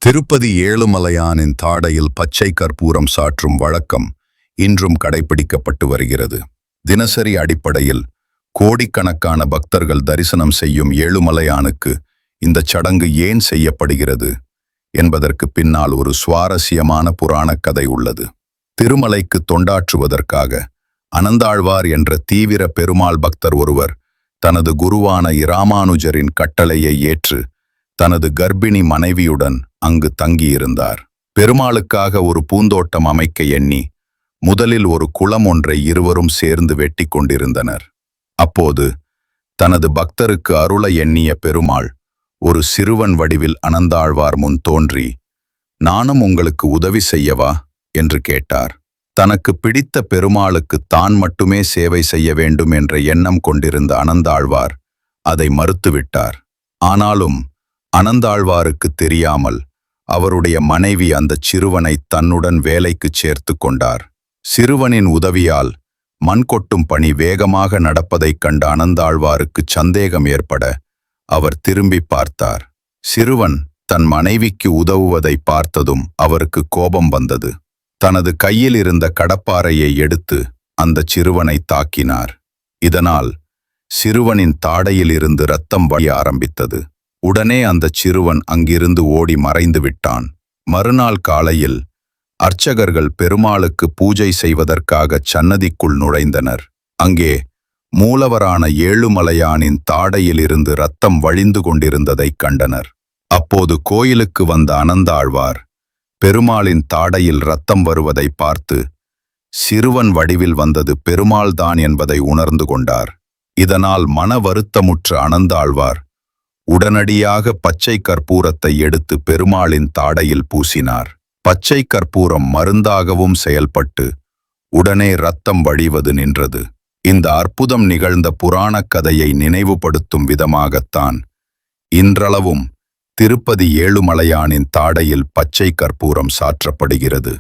திருப்பதி ஏழுமலையானின் தாடையில் பச்சை கற்பூரம் சாற்றும் வழக்கம் இன்றும் கடைபிடிக்கப்பட்டு வருகிறது. தினசரி அடிப்படையில் கோடிக்கணக்கான பக்தர்கள் தரிசனம் செய்யும் ஏழுமலையானுக்கு இந்த சடங்கு ஏன் செய்யப்படுகிறது என்பதற்கு பின்னால் ஒரு சுவாரஸ்யமான புராணக் கதை உள்ளது. திருமலைக்கு தொண்டாற்றுவதற்காக அனந்தாழ்வார் என்ற தீவிர பெருமாள் பக்தர் ஒருவர் தனது குருவான இராமானுஜரின் கட்டளையை ஏற்று தனது கர்ப்பிணி மனைவியுடன் அங்கு தங்கியிருந்தார். பெருமாளுக்காக ஒரு பூந்தோட்டம் அமைக்க எண்ணி முதலில் ஒரு குளம் ஒன்றை இருவரும் சேர்ந்து வெட்டி கொண்டிருந்தனர். அப்போது தனது பக்தருக்கு அருள எண்ணிய பெருமாள் ஒரு சிறுவன் வடிவில் அனந்தாழ்வார் முன் தோன்றி, "நானும் உங்களுக்கு உதவி செய்யவா?" என்று கேட்டார். தனக்கு பிடித்த பெருமாளுக்கு தான் மட்டுமே சேவை செய்ய வேண்டும் என்ற எண்ணம் கொண்டிருந்த அனந்தாழ்வார் அதை மறுத்துவிட்டார். ஆனாலும் அனந்தாழ்வாருக்கு தெரியாமல் அவருடைய மனைவி அந்த சிறுவனை தன்னுடன் வேலைக்குச் சேர்த்து கொண்டார். சிறுவனின் உதவியால் மண் கொட்டும் பணி வேகமாக நடப்பதைக் கண்ட அனந்தாழ்வாருக்கு சந்தேகம் ஏற்பட அவர் திரும்பி பார்த்தார். சிறுவன் தன் மனைவிக்கு உதவுவதை பார்த்ததும் அவருக்கு கோபம் வந்தது. தனது கையில் இருந்த கடப்பாரையை எடுத்து அந்த சிறுவனை தாக்கினார். இதனால் சிறுவனின் தாடையில் இருந்து இரத்தம் வழிய ஆரம்பித்தது. உடனே அந்த சிறுவன் அங்கிருந்து ஓடி மறைந்து விட்டான். மறுநாள் காலையில் அர்ச்சகர்கள் பெருமாளுக்கு பூஜை செய்வதற்காக சன்னதிக்குள் நுழைந்தனர். அங்கே மூலவரான ஏழுமலையானின் தாடையில் இருந்து இரத்தம் வழிந்து கொண்டிருந்ததைக் கண்டனர். அப்போது கோயிலுக்கு வந்த அனந்தாழ்வார் பெருமாளின் தாடையில் இரத்தம் வருவதை பார்த்து சிறுவன் வடிவில் வந்தது பெருமாள்தான் என்பதை உணர்ந்து கொண்டார். இதனால் மன வருத்தமுற்ற அனந்தாழ்வார் உடனடியாக பச்சை கற்பூரத்தை எடுத்து பெருமாளின் தாடையில் பூசினார். பச்சை கற்பூரம் மருந்தாகவும் செயல்பட்டு உடனே இரத்தம் வழிவது நின்றது. இந்த அற்புதம் நிகழ்ந்த புராணக் கதையை நினைவுபடுத்தும் விதமாகத்தான் இன்றளவும் திருப்பதி ஏழுமலையானின் தாடையில் பச்சை கற்பூரம் சாற்றப்படுகிறது.